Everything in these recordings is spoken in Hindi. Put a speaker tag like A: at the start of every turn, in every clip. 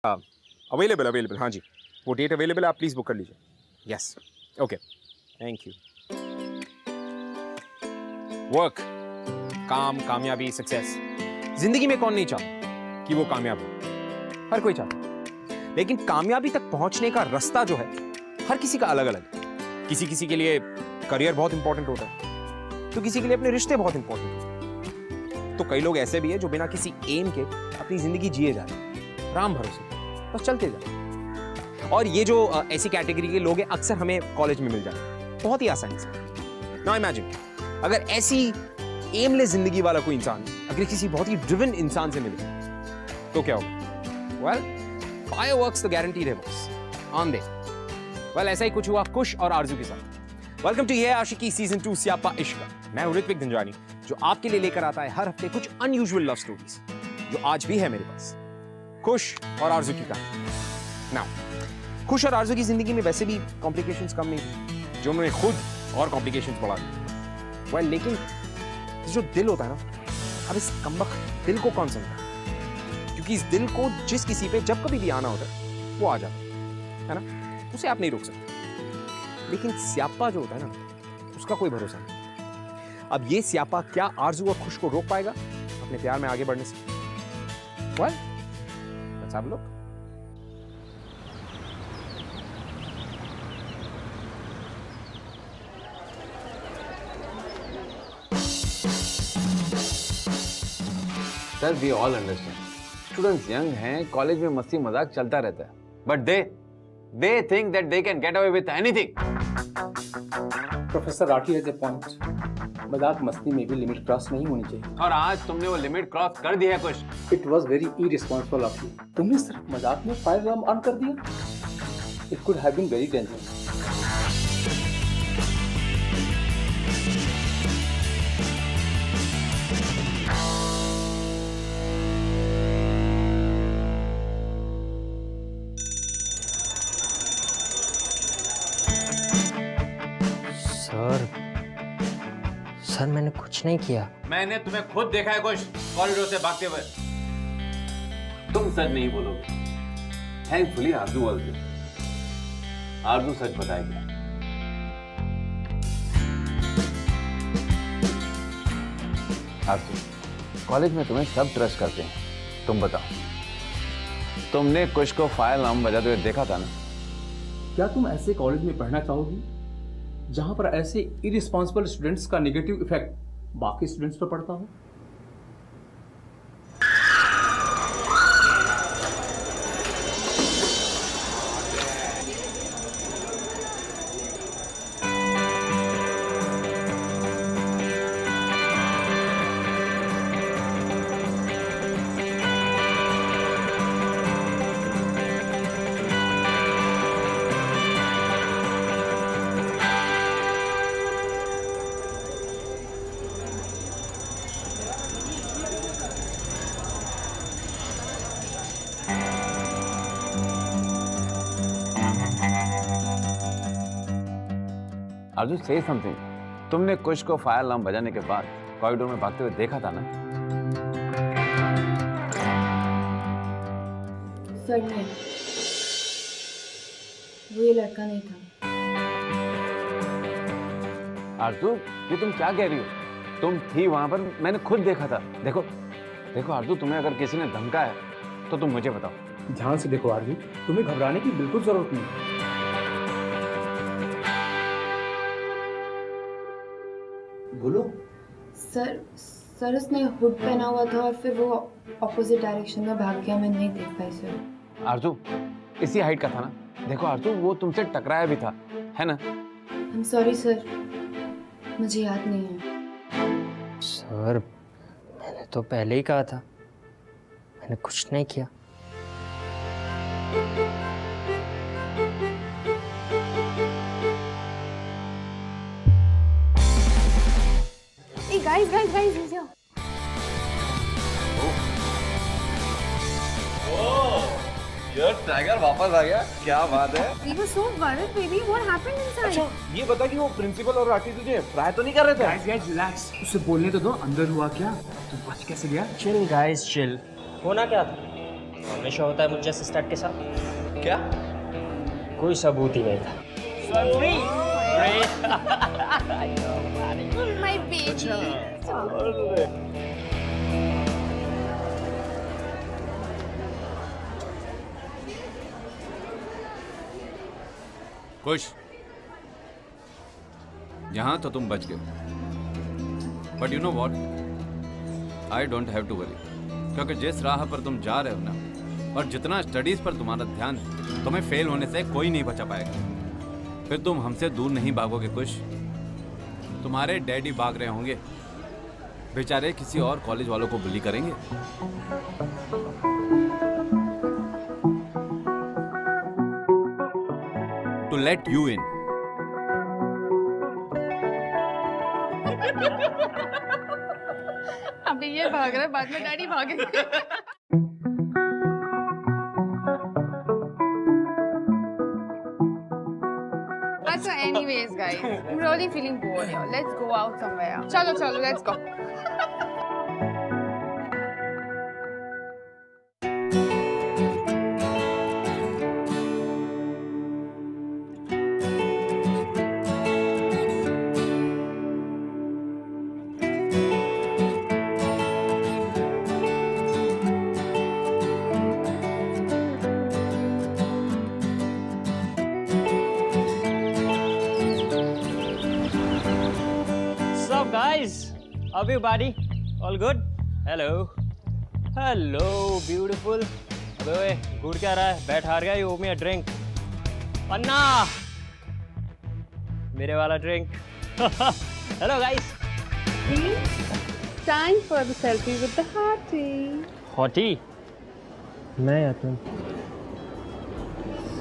A: अवेलेबल अवेलेबल, हाँ जी, वो डेट अवेलेबल है, आप प्लीज़ बुक कर लीजिए। Yes, okay, thank you. Work, काम, कामयाबी, सक्सेस, जिंदगी में कौन नहीं चाहता कि वो कामयाब हो? हर कोई चाहता, लेकिन कामयाबी तक पहुंचने का रास्ता जो है हर किसी का अलग अलग है। किसी के लिए करियर बहुत इंपॉर्टेंट होता है, तो किसी के लिए अपने रिश्ते बहुत इंपॉर्टेंट होते हैं, तो कई लोग ऐसे भी हैं जो बिना किसी एम के अपनी जिंदगी जिए जा रहे हैं, राम भरोसे बस चलते जाते। और ये जो ऐसी कैटेगरी के लोग हैं अक्सर हमें कॉलेज में मिल जाते हैं बहुत ही आसानी से। नाउ इमेजिन अगर ऐसी एमलेस जिंदगी वाला कोई इंसान अगर किसी बहुत ही ड्रिवन इंसान से मिले तो क्या होगा? वेल, फायरवर्क्स तो गारंटीड है बॉस, ऑन दे। वेल, ऐसा ही कुछ हुआ कुश और आरजू के साथ। वेलकम टू ये आशिकी सीजन 2 स्यापा इश्क। मैं हूं ऋत्विक धनजानी, जो आपके लिए लेकर आता है हर हफ्ते कुछ अनयूजुअल लव स्टोरीज, जो आज भी है मेरे पास, कुश और आरजू की कहानी। नाउ कुश और आरजू की जिंदगी में वैसे भी कॉम्प्लिकेशंस कम नहीं थी, जो उन्होंने खुद और कॉम्प्लिकेशंस बढ़ा दी। वेल, लेकिन जो दिल होता है ना, अब इस कमबख्त दिल को कौन समझता है? क्योंकि इस दिल को जिस किसी पे जब कभी भी आना होता है वो आ जाता है ना, उसे आप नहीं रोक सकते। लेकिन स्यापा जो होता है ना, उसका कोई भरोसा नहीं। अब ये स्यापा क्या आरजू और खुश को रोक पाएगा अपने प्यार में आगे बढ़ने से? Well, let's have a look.
B: Sir, we all understand, students young हैं, कॉलेज में मस्ती मजाक चलता रहता है, but they think that they can get away with anything.
C: Professor Rathi has a point, मजाक मस्ती में भी लिमिट क्रॉस नहीं होनी चाहिए।
B: और आज तुमने वो लिमिट क्रॉस कर दी है कुछ।
C: It was very irresponsible of you. तुमने सिर्फ मजाक में फायर अलार्म ऑन कर दिया। It could have been very dangerous.
D: Sir, मैंने कुछ नहीं किया।
B: मैंने तुम्हें खुद देखा है कुछ कॉरिडोर से भागते हुए। तुम सच नहीं बोलोगे। Thankfully Aarzoo was there. आरजू सच बताएगी। आरजू, कॉलेज में तुम्हें सब ट्रस्ट करते हैं, तुम बताओ, तुमने कुछ को फायर अलार्म बजाते हुए देखा था ना?
C: क्या तुम ऐसे कॉलेज में पढ़ना चाहोगी जहां पर ऐसे इररिस्पांसिबल स्टूडेंट्स का नेगेटिव इफेक्ट बाकी स्टूडेंट्स पर पड़ता हो?
B: आरजू, से समथिंग। तुमने कुछ को फायर अलार्म बजाने के बाद कॉरिडोर में भागते हुए देखा था ना?
E: सर नहीं, वो ये लड़का नहीं था।
B: आरजू, ये तुम क्या कह रही हो? तुम थी वहां पर, मैंने खुद देखा था। देखो आरजू, तुम्हें अगर किसी ने धमकाया तो तुम मुझे बताओ।
C: ध्यान से देखो आरजू, तुम्हें घबराने की बिल्कुल जरूरत नहीं। बोलो।
E: सर उसने हुड पहना हुआ था और फिर वो ऑपोजिट डायरेक्शन में भाग गया, मैं नहीं देख पाई सर।
B: आरजू, इसी हाइट का था ना? देखो आरजू, वो तुमसे टकराया भी था, है ना?
E: आई एम सॉरी सर, मुझे याद नहीं है।
D: सर, मैंने तो पहले ही कहा था, मैंने कुछ नहीं किया।
E: Guys, easier.
B: यार, टाइगर वापस आ गया, क्या बात है?
E: We were so worried, baby. What happened inside?
A: अच्छा, ये बता कि वो प्रिंसिपल और राठी तुझे फ्राई तो नहीं कर रहे थे?
C: गाइस रिलैक्स, उससे बोलने तो दो अंदर हुआ क्या, तू बच कैसे गया?
D: Chill guys chill. होना क्या था? हमेशा होता है मुझ जैसे स्टार्ट के साथ।
B: क्या?
D: कोई सबूत ही नहीं था।
E: My baby.
B: खुश, यहां तो तुम बच गए, but you know what, I don't have to worry, क्योंकि जिस राह पर तुम जा रहे हो ना, और जितना स्टडीज पर तुम्हारा ध्यान है, तुम्हें फेल होने से कोई नहीं बचा पाएगा। फिर तुम हमसे दूर नहीं भागोगे खुश। तुम्हारे डैडी भाग रहे होंगे, बेचारे किसी और कॉलेज वालों को बुली करेंगे। To let you in.
E: अभी ये भाग रहा है, बाद में डैडी भागेंगे। अच्छा, anyways guys, I'm really feeling bored here. Let's go out somewhere. चलो चलो, let's go.
D: Guys, everybody, all good? Hello, hello, beautiful. अबे ओए, गुड क्या रहा है? बैठ हार गया, you owe me a drink. अन्ना, मेरे वाला drink. Hello guys.
E: Time for the selfie with the hottie.
D: Hottie? मैं या तुम?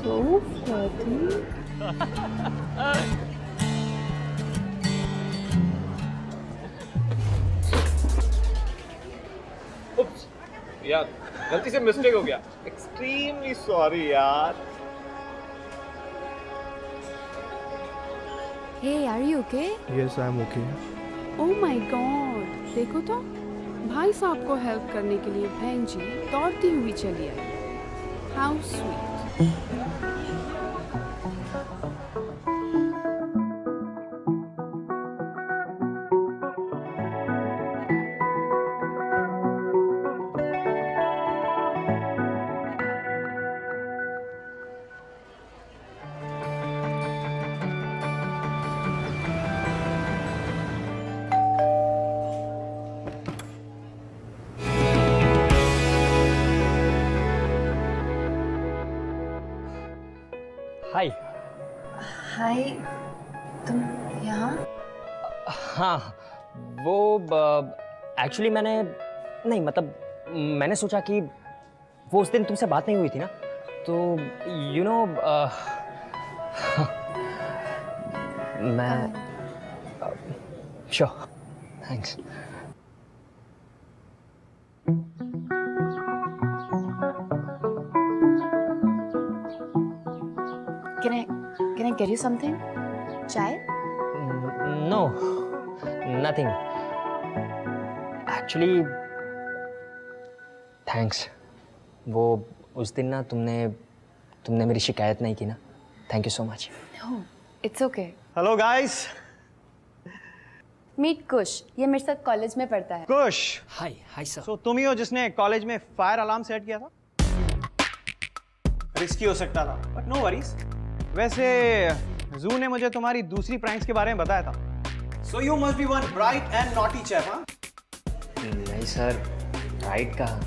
E: So hottie.
A: यार गलती से मिस्टेक हो गया। एक्सट्रीमली सॉरी यार।
E: Hey, are you okay?
F: Yes, I'm okay.
E: Oh my God! देखो तो, भाई साहब को हेल्प करने के लिए बहन जी दौड़ती हुई चली आई। How sweet.
D: हाय।
E: हाय, तुम यहाँ?
D: हाँ, वो एक्चुअली नहीं मतलब मैंने सोचा कि वो उस दिन तुमसे बात नहीं हुई थी ना, तो यू नो मैं sure, thanks.
E: Can I get you something? Chai?
D: No, nothing. Actually, thanks. वो उस दिन ना तुमने मेरी शिकायत नहीं की ना, thank you so much.
E: No, it's okay.
F: Hello guys.
E: Meet कुश, ये मेरे साथ कॉलेज में पढ़ता है।
F: कुश।
D: Hi sir.
F: So तुम ही हो जिसने कॉलेज में फायर अलार्म सेट किया था? रिस्की हो सकता था, but no worries. वैसे जू ने मुझे तुम्हारी दूसरी प्रैंक्स के बारे में बताया था। So you must be one bright and naughty chap, हाँ?
D: नहीं सर, राइट कहा?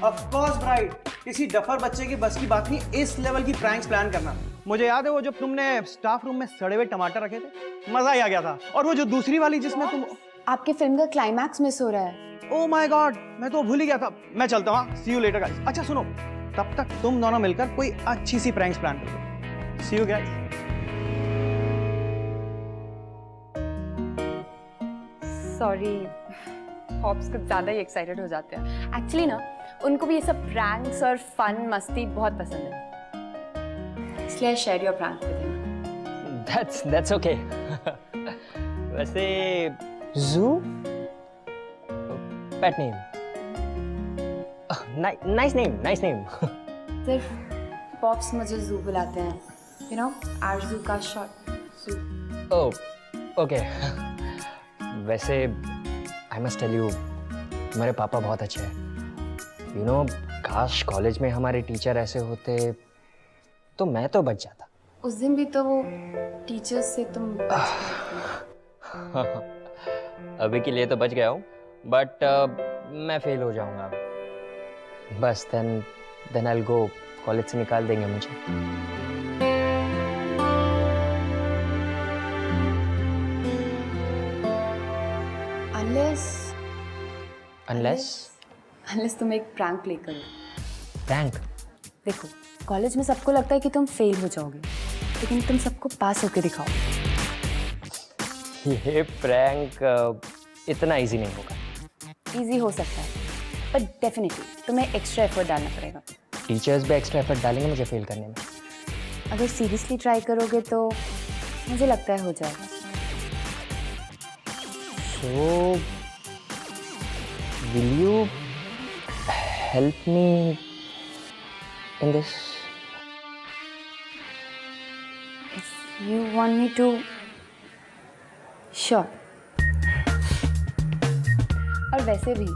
F: Of course bright. किसी डफर बच्चे की बस की बात नहीं इस लेवल की प्रैंक्स प्लान करना। मुझे याद है वो जब तुमने स्टाफ रूम में सड़े हुए टमाटर रखे थे, मजा ही आ गया था। और वो जो दूसरी वाली जिसमें तुम
E: आपके फिल्म का क्लाइमैक्स मिस हो रहा है।
F: ओह माय गॉड, मैं तो भूल ही गया था। मैं चलता हूँ, सी यू लेटर गाइस। अच्छा सुनो, तब तक तुम दोनों मिलकर कोई अच्छी सी प्रैंक्स प्लान करो। सी यू गाइस।
E: सॉरी, हॉप्स कुछ ज़्यादा ही एक्साइटेड हो जाते हैं। एक्चुअली ना, उनको भी ये सब प्रैंक्स और फन मस्ती बहुत पसंद है, इसलिए share your prank with him.
D: That's okay. वैसे जू pet name? Nice name, nice name.
E: सिर्फ पॉप्स मुझे जू बुलाते हैं, यू नो, आरजू का शॉर्ट जू।
D: Oh okay. वैसे आई मस्ट टेल यू, तुम्हारे पापा बहुत अच्छे हैं। यू नो, काश कॉलेज में हमारे टीचर ऐसे होते तो मैं तो बच जाता।
E: उस दिन भी तो वो टीचर्स से तुम बच गए थे।
D: अभी के लिए तो बच गया हूँ, बट मैं फेल हो जाऊंगा बस। Then I will go, college से निकाल देंगे मुझे।
E: अनलेस तुम एक प्रैंक प्ले करो।
D: प्रैंक?
E: देखो, कॉलेज में सबको लगता है कि तुम फेल हो जाओगे, लेकिन तुम सबको पास होके दिखाओ।
D: ये प्रैंक इतना इजी नहीं होगा।
E: इजी हो सकता है, पर डेफिनेटली तुम्हें एक्स्ट्रा एफर्ट डालना पड़ेगा।
D: टीचर्स भी एक्स्ट्रा एफर्ट डालेंगे मुझे फेल करने में।
E: अगर सीरियसली ट्राई करोगे तो मुझे लगता है हो जाएगा।
D: So, will you help me in this?
E: If you want me to, sure. और वैसे भी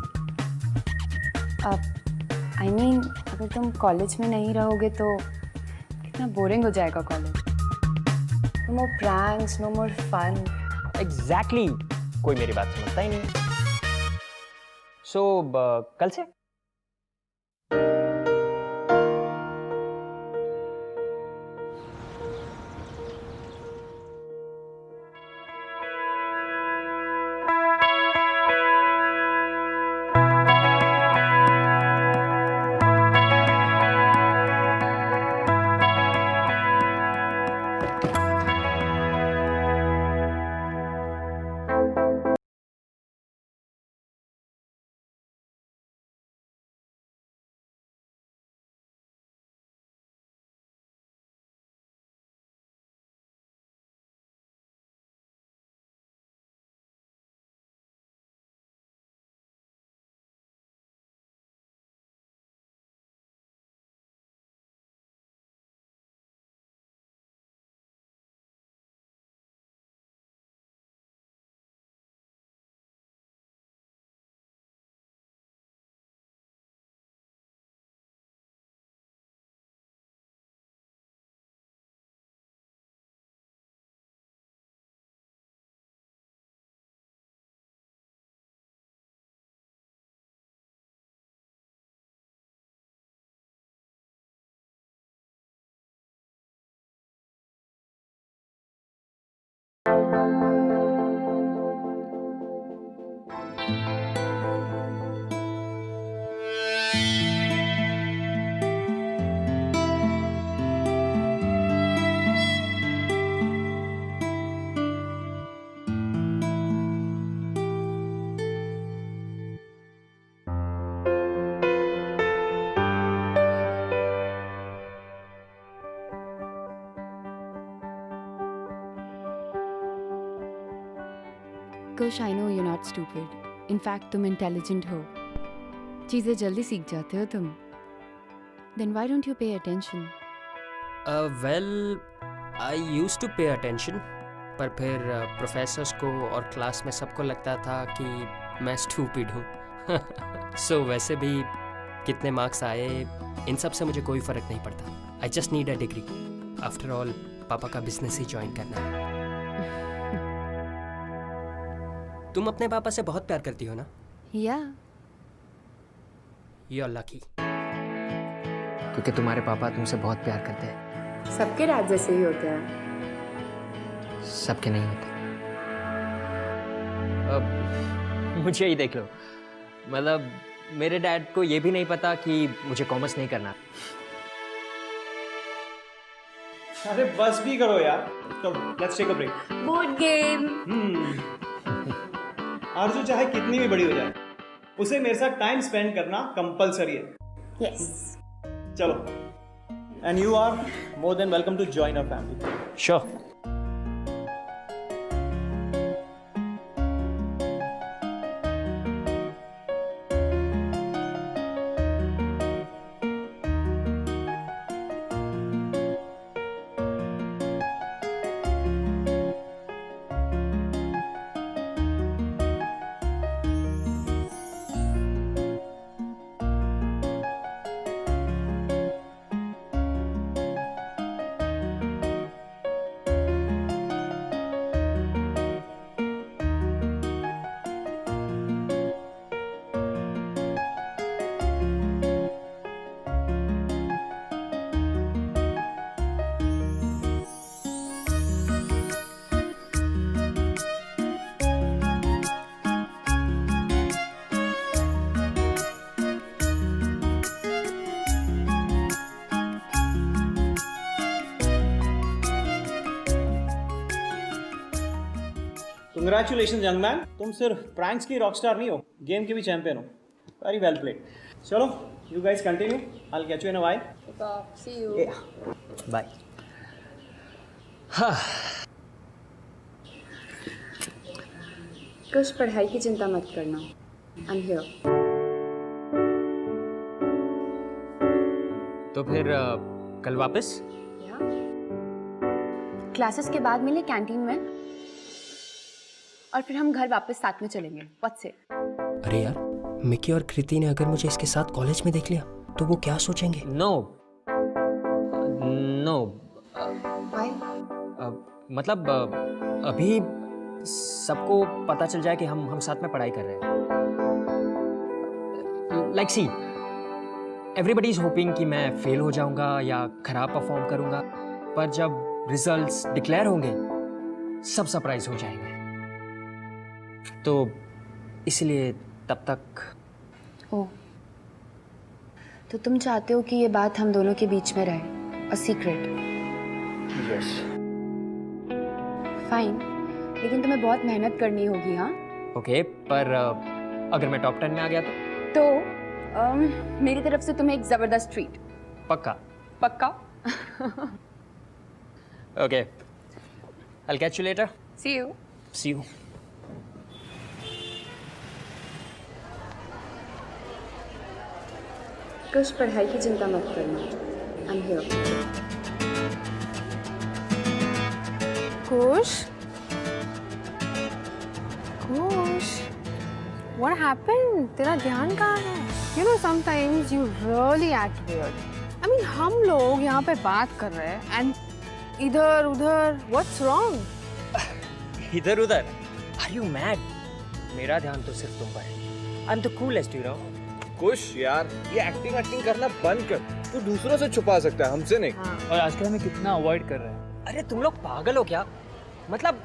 E: I mean, अगर तुम कॉलेज में नहीं रहोगे तो कितना बोरिंग हो जाएगा college. No more pranks, no more fun.
D: Exactly. कोई मेरी बात समझता ही नहीं। So, कल से?
E: Kush, I know you're not stupid. In fact, तुम intelligent हो. चीजें जल्दी सीख जाते हो तुम. Then why don't you pay attention?
G: Well, I used to pay attention, पर फिर प्रोफेसर्स को और क्लास में सबको लगता था कि मैं स्टूपिड हूँ। So वैसे भी कितने मार्क्स आए इन सब से मुझे कोई फ़र्क नहीं पड़ता। I just need a degree. After all, पापा का बिजनेस ही ज्वाइन करना है। तुम अपने पापा से बहुत प्यार करती हो ना?
E: Yeah.
G: You're lucky.
D: क्योंकि तुम्हारे पापा तुमसे बहुत प्यार करते हैं।
E: सबके डैड जैसे ही होते हैं।
D: सबके नहीं होते। मुझे ही देख लो, मतलब मेरे डैड को ये भी नहीं पता कि मुझे कॉमर्स नहीं करना।
F: अरे बस भी करो यार, चलो let's take a break.
E: Board game.
F: Arzoo चाहे कितनी भी बड़ी हो जाए, उसे मेरे साथ टाइम स्पेंड करना कंपलसरी है।
E: Yes.
F: चलो, and you are more than welcome to join our family.
D: Sure.
F: Congratulation young man, तुम सिर्फ प्रैंक्स की रॉकस्टार नहीं हो, गेम के भी चैंपियन हो। Very well played. चलो you guys continue, I will catch you in a while.
E: See you.
D: Bye.
E: कुछ पढ़ाई की चिंता मत करना, आई एम हियर।
G: तो फिर कल वापस?
E: क्लासेस के बाद मिले कैंटीन में और फिर हम घर वापस साथ में चलेंगे। What's it?
G: अरे यार, मिकी और कृति ने अगर मुझे इसके साथ कॉलेज में देख लिया तो वो क्या सोचेंगे?
D: No no,
E: why?
D: मतलब अभी सबको पता चल जाए कि हम साथ में पढ़ाई कर रहे हैं। Like see, everybody is hoping कि मैं फेल हो जाऊंगा या खराब परफॉर्म करूंगा, पर जब रिजल्ट्स डिक्लेयर होंगे सब सरप्राइज हो जाएंगे। तो इसलिए तब तक।
E: ओह, तो तुम चाहते हो कि ये बात हम दोनों के बीच में रहे, अ सीक्रेट?
D: यस।
E: फाइन, लेकिन तुम्हें बहुत मेहनत करनी होगी। हाँ
D: ओके, पर अगर मैं टॉप 10 में आ गया
E: तो मेरी तरफ से तुम्हें एक जबरदस्त ट्रीट।
D: पक्का?
E: पक्का।
D: Okay, I'll catch you later.
E: See you.
D: See you.
E: कुछ पढ़ाई की चिंता मत करना, I'm here.
H: Kush? Kush? What happened? तेरा ध्यान कहाँ है? You know sometimes you really act weird. I mean हम लोग यहाँ पे बात कर रहे हैं and इधर उधर What's wrong?
D: इधर उधर? Are you mad? मेरा ध्यान तो सिर्फ तुम पर है। I'm the coolest, you know.
A: कुश यार, ये एक्टिंग करना बंद कर। तू दूसरों से छुपा सकता है, हमसे नहीं।
C: और आजकल हमें कितना अवॉइड कर रहे हैं।
D: अरे तुम लोग पागल हो क्या? मतलब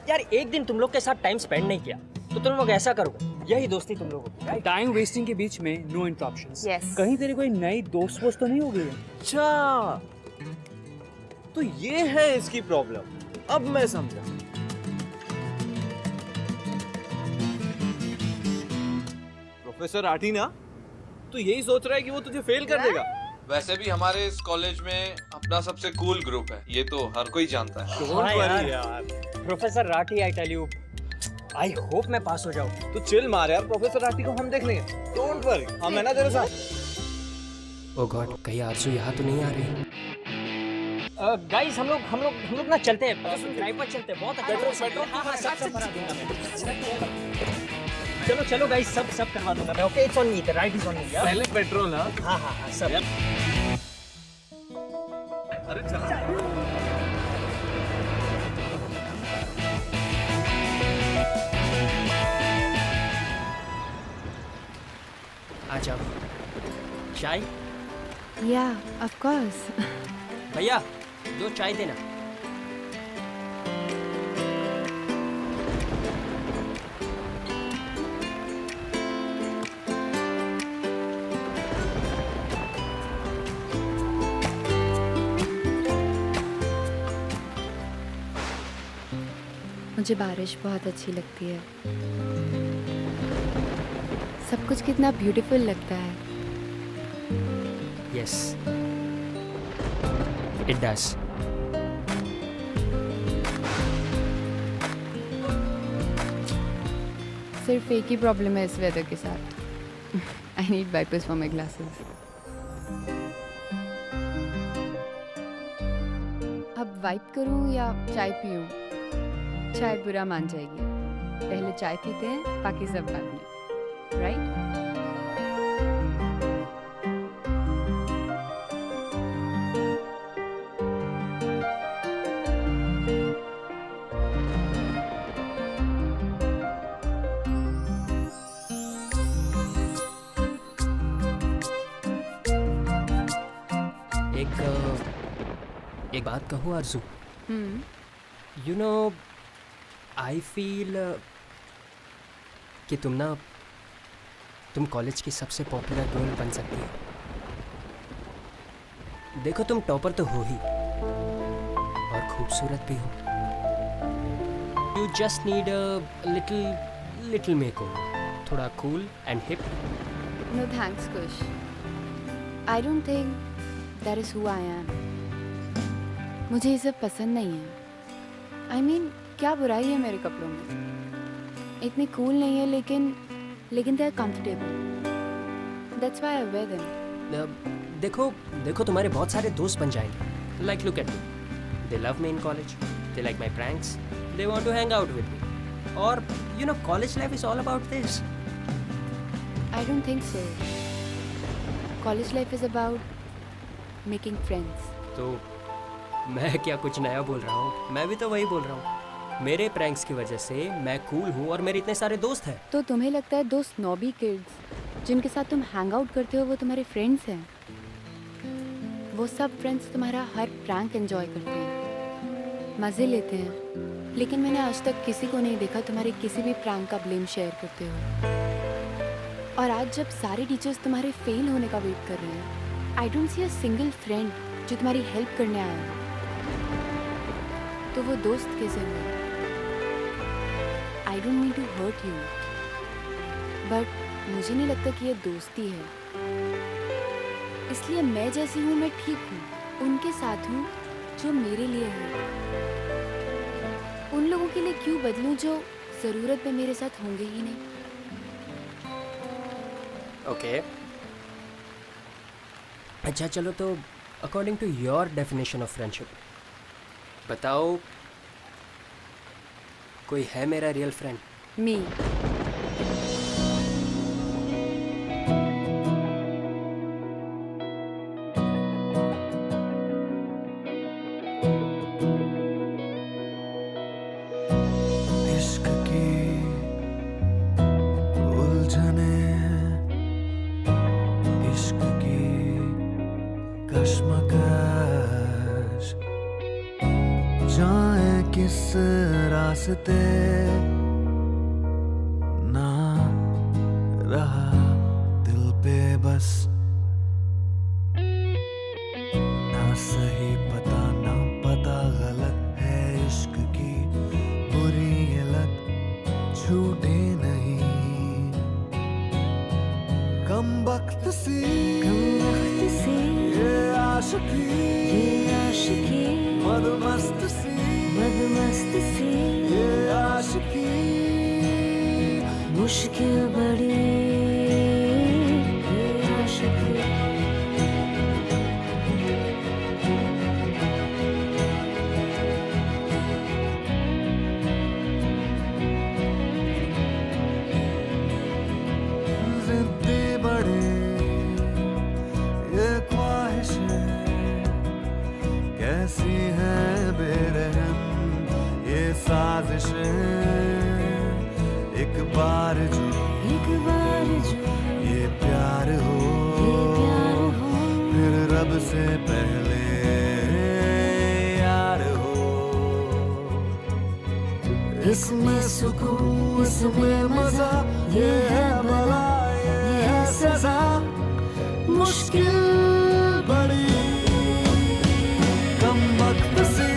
D: यार एक दिन तुम लोग के साथ टाइम स्पेंड नहीं किया तो तुम लोग ऐसा करोगे? यही दोस्ती तुम लोगों की, राइट?
C: टाइम वेस्टिंग के बीच में नो इंटरप्शंस।
H: Yes.
C: कहीं तेरी कोई नई दोस्त तो नहीं हो गई?
A: अच्छा, तो ये है इसकी प्रॉब्लम। अब मैं समझा। प्रोफेसर राठी ना, तू यही सोच रहा है कि वो तुझे फेल कर देगा?
I: वैसे भी हमारे इस कॉलेज में अपना सबसे कूल ग्रुप है, ये तो हर कोई जानता है।
D: हाँ यार, professor Rathi, I tell you, I hope मैं पास हो जाऊँ।
A: तू चिल मार यार, प्रोफेसर राठी को हम देख लेंगे। डोंट वरी, हम है ना तेरे साथ।
G: ओ गॉड, कहीं आरजू यहाँ तो नहीं आ रही?
D: गाइस हम लोग ना चलते हैं, ड्राइव पर चलते हैं। बहुत अच्छा।
A: पेट्रोल
D: हाँ, सब भरा दूंगा मैं। चलो गाइस, सब करवा दूंगा मैं। Okay, it's on me, the ride is on me.
A: पहले पेट्रोल ना।
D: हाँ सब।
A: अरे चल।
G: आ जाओ। चाय?
H: Yeah, of course.
G: भैया 2 चाय देना।
E: मुझे बारिश बहुत अच्छी लगती है। सब कुछ कितना ब्यूटीफुल लगता है।
G: Yes, it does.
E: सिर्फ एक ही प्रॉब्लम है इस वेदर के साथ। I need wipers for my glasses. अब वाइप करूं या चाय पीऊं? चाय बुरा मान जाएगी। पहले चाय पीते हैं, बाकी सब बाद में, राइट?
G: एक बात कहूँ आरजू? यू नो, आई फील कि तुम कॉलेज की सबसे पॉपुलर गर्ल बन सकती हो। देखो, तुम टॉपर तो हो ही और खूबसूरत भी हो। You just need a little makeover. थोड़ा cool and hip.
E: No thanks, Kush. I don't think that is who I am. मुझे ये सब पसंद नहीं है. I mean, क्या बुराई है मेरे कपड़ों में? इतने cool नहीं है लेकिन they are comfortable. That's why I wear them.
G: देखो तुम्हारे बहुत सारे दोस्त बन जाएंगे. Like look at me. They love me in college. They like my pranks. They want to hang out with me. Or you know, college life is all about this.
E: I don't think so. College life is about making friends.
G: तो मैं क्या कुछ नया बोल रहा हूँ? मैं भी तो वही बोल रहा हूँ. मेरे प्रैंक्स की वजह से मैं कूल हूँ और मेरे इतने सारे दोस्त हैं.
E: तो तुम्हें लगता है दो स्नॉबी किड्स जिनके साथ तुम हैंग आउट करते हो वो तुम्हारे फ्रेंड्स हैं? वो सब फ्रेंड्स तुम्हारा हर प्रैंक एंजॉय करते हैं, मज़े लेते हैं, लेकिन मैंने आज तक किसी को नहीं देखा तुम्हारे किसी भी प्रैंक का ब्लेम शेयर करते हो. और आज जब सारे टीचर्स तुम्हारे फेल होने का वेट कर रहे हैं, I don't see a single friend जो तुम्हारी हेल्प करने आया है. तो वो दोस्त कैसे हुए? I don't mean to hurt you, but मुझे नहीं लगता कि ये दोस्ती है. इसलिए मैं जैसी हूँ मैं ठीक हूँ, उनके साथ हूँ जो मेरे लिए है. उन लोगों के लिए क्यों बदलूं जो ज़रूरत में मेरे साथ होंगे ही नहीं.
G: ओके. अच्छा चलो, तो according to your definition of friendship बताओ, कोई है मेरा रियल फ्रेंड?
E: मी.
J: इश्क की उलझने, इश्क की कश्मकश, जाए किस रास्ते ना रहा दिल पे बस. ना सही पता ना पता गलत है इश्क की बुरी ये लत, छूटे नहीं. कम वक्त सी ये आशिकी मदमस्त सी ये आशिकी
K: मुश्किल बड़ी ये आशिकी.
J: जिद्दी बड़े ये ख्वाहिशें कैसी हैं बेरहम ये साजिशें. एक बार जो ये प्यार हो फिर रब से पहले यार हो. इसमें सुकून इसमें मजा, ये है भला ये है सजा. मुश्किल बड़ी कम वक्त सी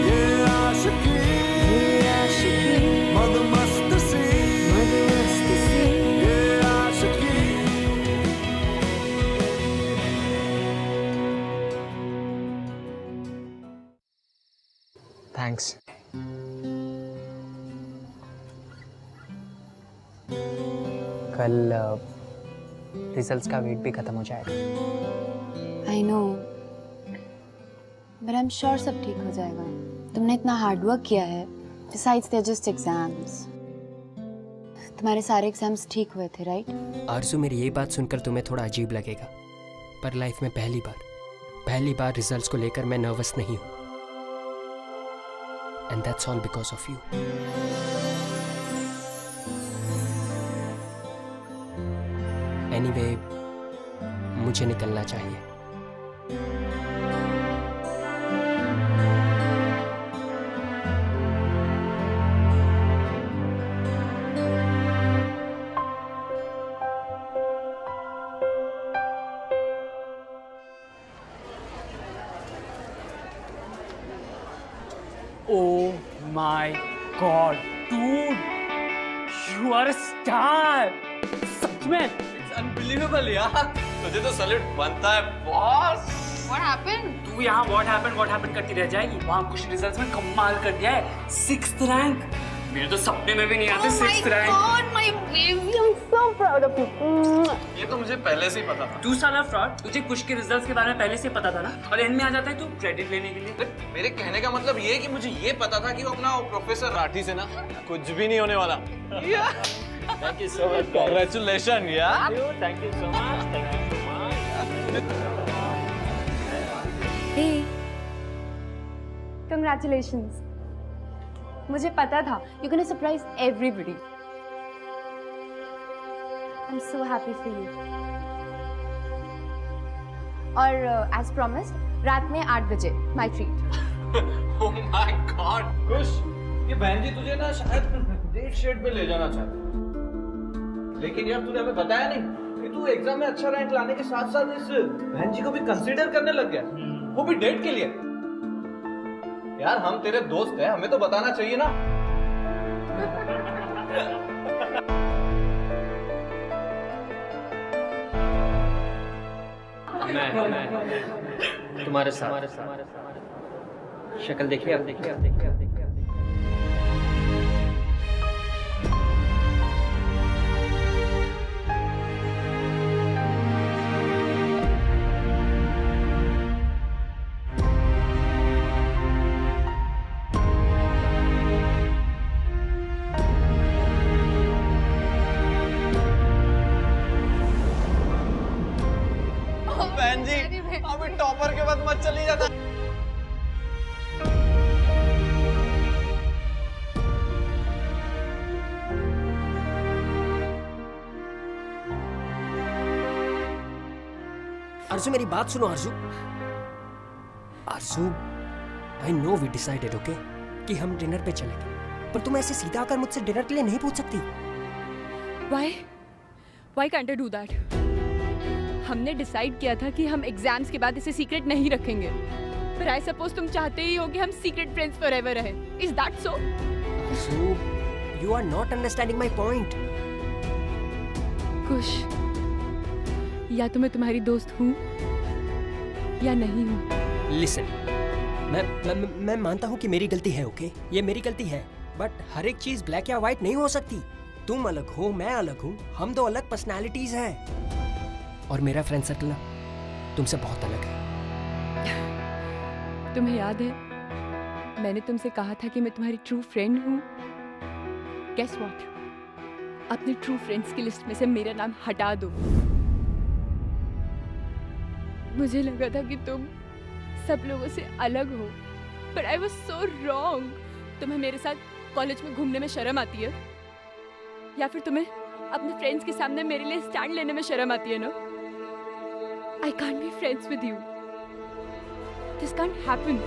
J: ये आशिकी मदमस्त सी ये आशिकी.
A: थैंक्स. कल रिजल्ट्स का वेट भी खत्म हो जाएगा.
E: I know, but I am sure सब ठीक हो जाएगा. तुमने इतना हार्ड वर्क किया है. Besides they are just exams. तुम्हारे सारे एग्जाम्स ठीक हुए थे, राइट?
G: आरज़ू, मेरी ये बात सुनकर तुम्हें थोड़ा अजीब लगेगा, पर लाइफ में पहली बार रिजल्ट्स को लेकर मैं नर्वस नहीं हूँ. And that's all because of you. Anyway, मुझे निकलना चाहिए.
C: ओ
L: My God, dude, you are a star. सच में?
I: अनबिलीवेबल यार, तुझे तो सैल्यूट बनता है बॉस।
H: What happened?
L: तू यहाँ what happened करती रह जाएगी। वहाँ कुछ रिजल्ट्स में कमाल कर दिया है, 6th रैंक। मेरे तो सपने में भी नहीं आते 6th rank.
H: Oh my God, my baby, I'm so proud of you.
I: ये तो मुझे पहले से ही पता था।
L: तू साला फ्रॉड, तुझे कुछ के रिजल्ट्स के बारे में पहले से पता था ना, और एंड में आ जाता है तू क्रेडिट लेने के लिए।
I: मेरे कहने का मतलब ये है कि मुझे ये पता था कि वो अपना प्रोफेसर राठी से ना कुछ भी नहीं होने वाला।
D: Thank you so much.
I: Congratulations यार।
D: Thank you so much. Thank you so much.
E: Hey, congratulations. मुझे पता था you're gonna surprise everybody. I'm so happy for you. और as promised, रात में 8 बजे my treat.
I: Oh my God, खुश। ये बहन जी तुझे ना शायद डेट शेट पे ले जाना चाहती, लेकिन यार तूने हमें बताया नहीं कि तू एग्जाम में अच्छा रैंक लाने के साथ साथ इस बहन जी को भी कंसीडर करने लग गया, वो भी डेट के लिए। यार हम तेरे दोस्त हैं, हमें तो बताना चाहिए ना।
G: मैं तुम्हारे साथ शक्ल देखिए अब देखिए।
I: बहन जी अभी टॉपर के बाद मत चली जाना।
G: अर्जु मेरी बात सुनो Arju. I know we decided okay कि हम डिनर पे चलेंगे, पर तुम ऐसे सीधा आकर मुझसे डिनर के लिए नहीं पूछ सकती।
M: Why can't I do that? हमने डिसाइड किया था कि हम एग्जाम्स के बाद इसे सीक्रेट नहीं रखेंगे, पर आई सपोज तुम चाहते ही हो कि हम सीक्रेट फ्रेंड्स फॉरएवर रहे। Is that so?
G: Arju, you are not understanding my point.
M: Kush, या तो मैं तुम्हारी दोस्त हूँ या नहीं हूँ।
G: लिसन, मैं मानता हूँ कि मेरी गलती है ओके, ये मेरी गलती है, बट हर एक चीज ब्लैक या व्हाइट नहीं हो सकती। तुम अलग हो, मैं अलग हूँ, हम दो अलग पर्सनालिटीज हैं। और मेरा फ्रेंड सर्कल ना तुमसे बहुत अलग है।
M: तुम्हें याद है मैंने तुमसे कहा था कि मैं तुम्हारी ट्रू फ्रेंड हूँ? गेस व्हाट, अपने ट्रू फ्रेंड्स की लिस्ट में से मेरा नाम हटा दो। मुझे लगा था कि तुम सब लोगों से अलग हो, but I was so wrong। तुम्हें मेरे साथ कॉलेज में घूमने में शर्म आती है, या फिर तुम्हें अपने फ्रेंड्स के सामने मेरे लिए स्टैंड लेने में शर्म आती है ना? I can't be friends with you. This can't happen.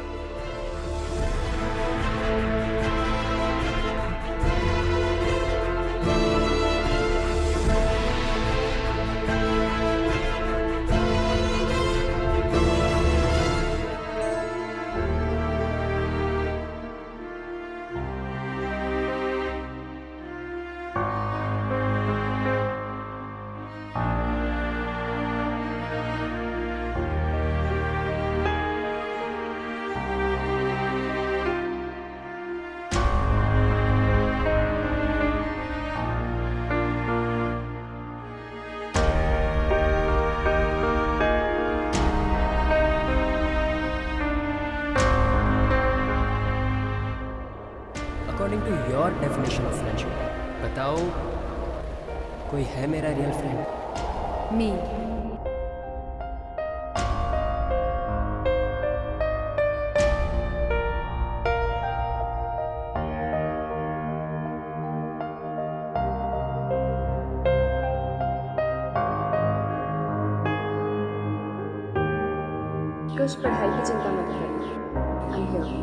G: According to your definition of friendship, बताओ कोई है मेरा रियल फ्रेंड?
M: Me.
E: कुछ पढ़ाई की चिंता मत कर, I'm here.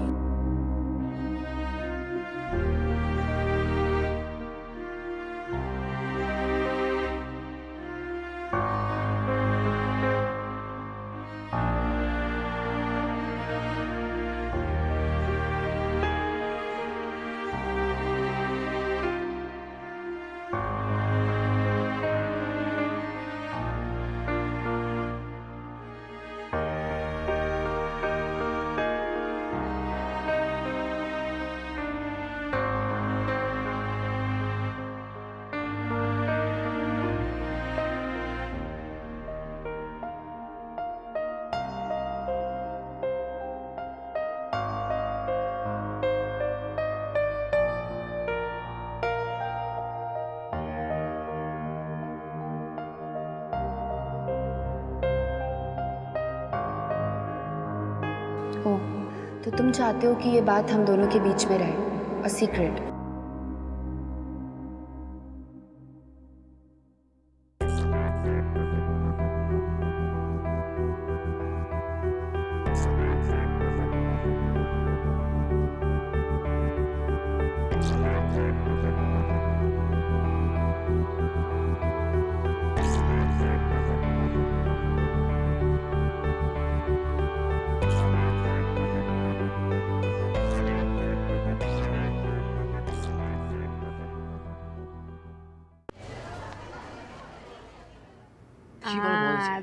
E: ओह, तो तुम चाहते हो कि ये बात हम दोनों के बीच में रहे, a secret?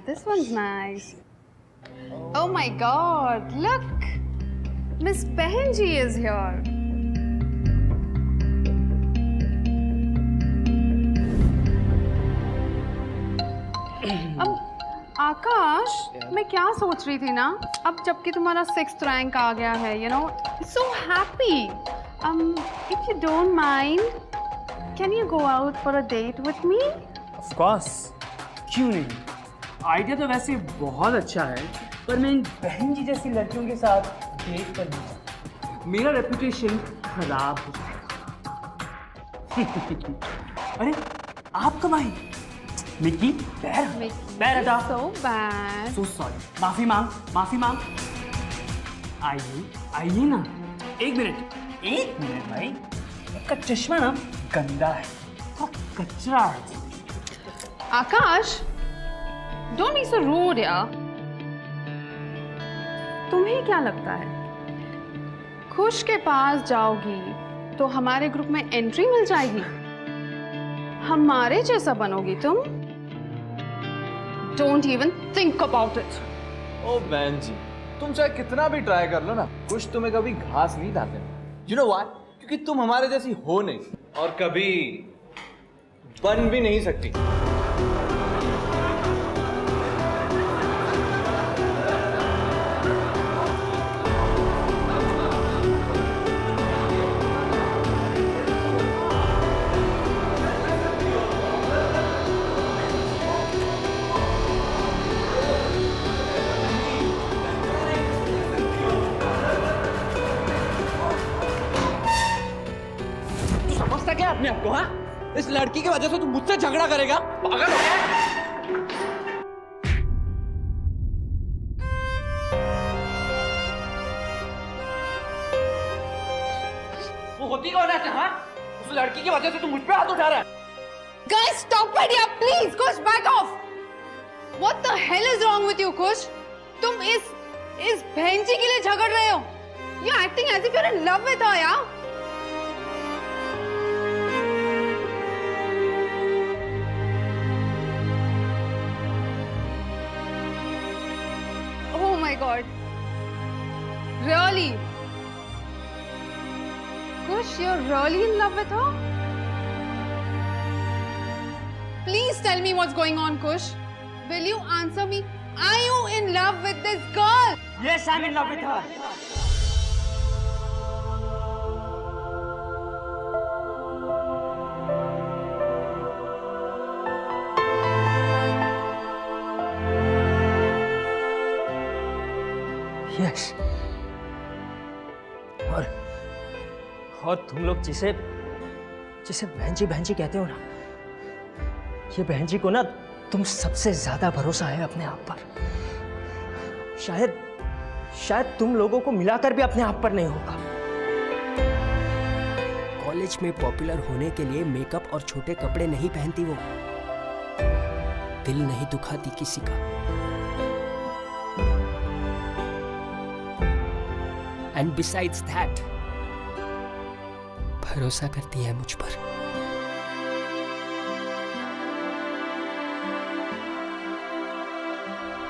H: This one's nice. Oh my God! Look, Miss Behenji is here. आकाश, मैं क्या सोच रही थी ना, अब जबकि तुम्हारा 6th रैंक आ गया है, you know, so happy. If you don't mind, can you go out for a date with me?
L: Of course. क्यों नहीं? आइडिया तो वैसे बहुत अच्छा है, पर मैं इन बहन जी जैसी लड़कियों के साथ डेट कर नहीं सकता। मेरा रेपुटेशन खराब हो जाएगा। अरे आप कब आई? मिक्की, पैर हटा।
H: So bad.
L: So sorry. माफी मांग। आइए ना। एक मिनट भाई। आपका चश्मा ना गंदा है, कचरा है।
H: आकाश, don't be so rude यार। तुम्हें क्या लगता है, खुश के पास जाओगी तो हमारे ग्रुप में एंट्री मिल जाएगी? हमारे जैसा बनोगी तुम? Don't even think about it.
I: ओ बहन जी, तुम चाहे कितना भी ट्राई कर लो ना, कुछ तुम्हें कभी घास नहीं डालते। You know why? क्योंकि तुम हमारे जैसी हो नहीं और कभी बन भी नहीं सकती।
F: क्या अपने आप को? हाँ, इस लड़की की वजह से तू मुझसे झगड़ा करेगा? पागल हो गया? वो होती कौन है? हाँ, उस लड़की की वजह से तू मुझ पे हाथ उठा रहा है।
H: Guys, stop it here, please. Kush, back off. What the hell is wrong with you, Kush? तुम इस बहनजी के लिए झगड़ रहे हो? You're acting as if you're in love with her, यार. Oh my God. Really? Kush, you're really in love with her? Please tell me what's going on, Kush. Will you answer me? Are you in love with this girl?
F: Yes, I'm in love with her.
G: Yes. और तुम लोग जिसे बहन जी कहते हो ना, ये बहन जी को ना तुम सबसे ज्यादा भरोसा है अपने आप पर। शायद तुम लोगों को मिलाकर भी अपने आप पर नहीं होगा। कॉलेज में पॉपुलर होने के लिए मेकअप और छोटे कपड़े नहीं पहनती वो, दिल नहीं दुखाती किसी का। एंड बिसाइड्स दैट भरोसा करती है मुझ पर।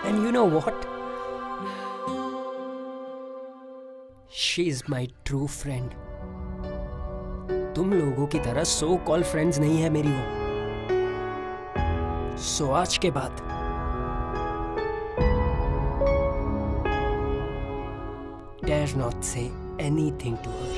G: And you know what? She is my true friend. तुम लोगों की तरह so called friends नहीं है मेरी वो। So आज के बाद dare not say anything to her.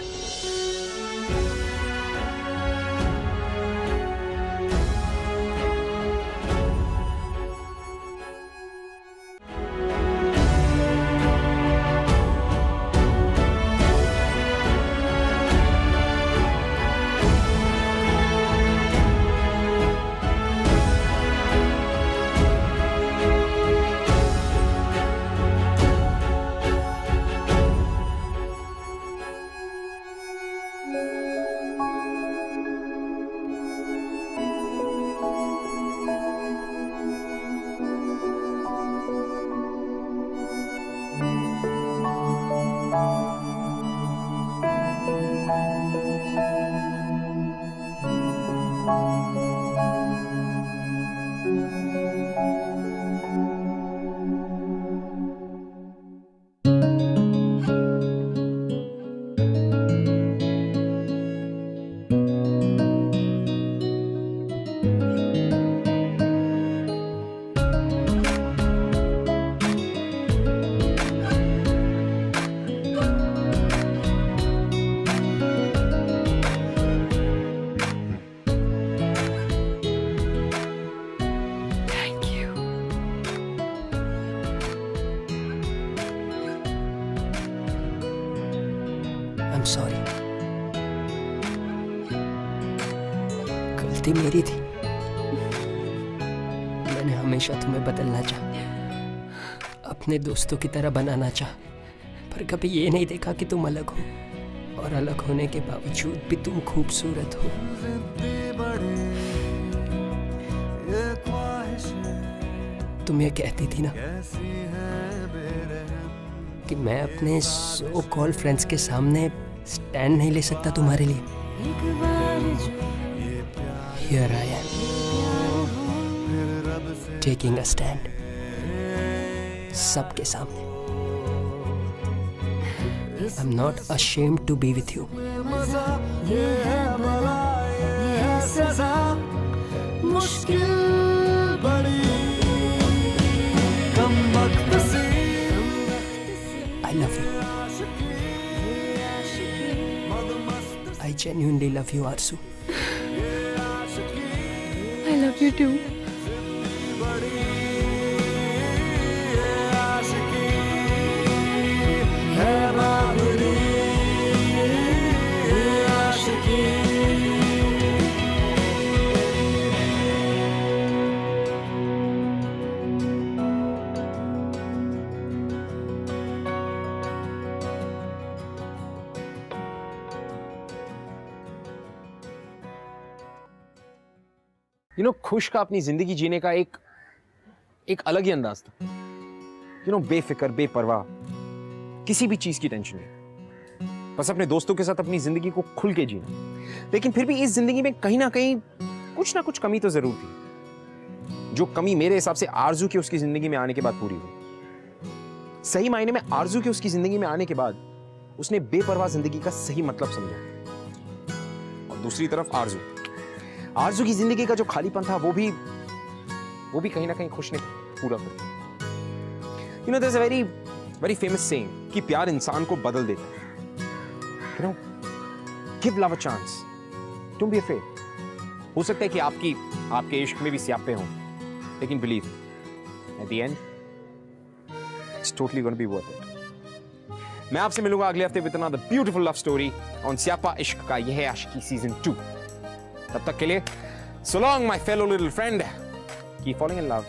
G: I'm sorry. गलती मेरी थी। मैंने हमेशा तुम्हें बदलना चाहा, अपने दोस्तों की तरह बनाना चाहा, पर कभी ये नहीं देखा कि तुम अलग हो, और अलग होने के बावजूद भी तुम खूबसूरत हो। तुम ये कहती थी ना कि मैं अपने सो कॉल फ्रेंड्स के सामने स्टैंड नहीं ले सकता तुम्हारे लिए। Here I am, taking a stand, सबके सामने। I'm not ashamed to be with you.
J: मुश्किल बड़ी कम वक्त सी
G: I love you. I genuinely love you, Arzu.
M: I love you too.
A: खुश का अपनी जिंदगी जीने का एक अलग ही अंदाज था। बेफिक्र, बेपरवाह, किसी भी चीज की टेंशन नहीं, बस अपने दोस्तों के साथ अपनी जिंदगी को खुल के जीना। लेकिन फिर भी इस जिंदगी में कहीं ना कुछ कमी तो जरूर थी, जो कमी मेरे हिसाब से आरजू की उसकी जिंदगी में आने के बाद पूरी हुई। सही मायने में आरजू की उसकी जिंदगी में आने के बाद उसने बेपरवाह जिंदगी का सही मतलब समझा। और दूसरी तरफ आरजू की जिंदगी का जो खालीपन था वो भी कहीं ना कहीं खुश ने पूरा कर दिया। there's a very famous saying कि प्यार इंसान को बदल देता है। give love a chance, don't be afraid। हो सकता है कि आपके इश्क में भी स्यापे हों, लेकिन believe at the end it's totally going to be worth it। मैं आपसे मिलूंगा अगले हफ्ते with another beautiful love story on स्यापा इश्क का यह है आशिकी सीजन 2। तब तक के लिए so long my fellow little friend, keep falling in love।